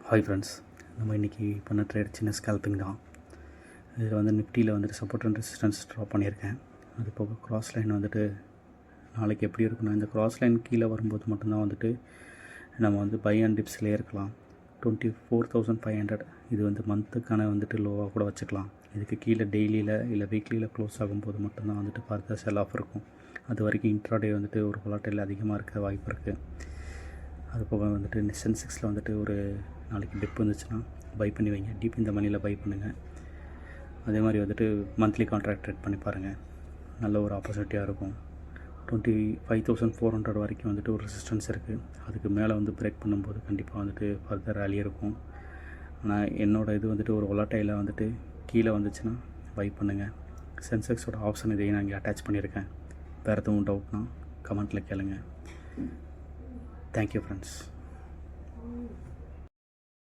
Hi friends, நம்ம இன்றைக்கி பண்ண ட்ரேட் சின்ன ஸ்கேல்பிங் தான். இதில் வந்து நிஃப்டியில் வந்துட்டு சப்போர்ட் அண்ட் ரெசிஸ்டன்ஸ் ட்ரா பண்ணியிருக்கேன். அது போக கிராஸ் லைன் வந்துட்டு நாளைக்கு எப்படி இருக்குன்னா, இந்த கிராஸ் லைன் கீழே வரும்போது மட்டும்தான் வந்துட்டு நம்ம வந்து பை அண்ட் டிப்ஸ்லேயே இருக்கலாம். 24,500 இது வந்து மந்த்துக்கான வந்துட்டு லோவாக கூட வச்சுக்கலாம். இதுக்கு கீழே டெய்லியில் இல்லை வீக்லியில் க்ளோஸ் ஆகும்போது மட்டும்தான் வந்துட்டு ஃபர்தர் செல் ஆஃப் இருக்கும். அது வரைக்கும் இன்ட்ராடே வந்துட்டு ஒரு வாலடைல் அதிகமாக இருக்க வாய்ப்பு இருக்குது. அது போக வந்துட்டு சென்செக்ஸில் வந்துட்டு ஒரு நாளைக்கு டிப் வந்துச்சுன்னா பை பண்ணி வைங்க. டிப் இந்த மணியில் பை பண்ணுங்கள். அதே மாதிரி வந்துட்டு மந்த்லி கான்ட்ராக்ட் ட்ரேட் பண்ணி பாருங்கள், நல்ல ஒரு ஆப்பர்ச்சுனிட்டியாக இருக்கும். 25,400 வரைக்கும் வந்துட்டு ஒரு ரெசிஸ்டன்ஸ் இருக்குது. அதுக்கு மேலே வந்து பிரேக் பண்ணும்போது கண்டிப்பாக வந்துட்டு ஃபர்தர் ரேலி இருக்கும். ஆனால் என்னோடய இது வந்துட்டு ஒரு வாலடைலாக வந்துட்டு கீழே வந்துச்சுன்னா பை பண்ணுங்கள். சென்செக்ஸோட ஆப்ஷன் இதையும் நான் இங்கே அட்டாச் பண்ணியிருக்கேன். வேறு எதுவும் டவுட்னா கமெண்ட்டில் கேளுங்கள். Thank you friends.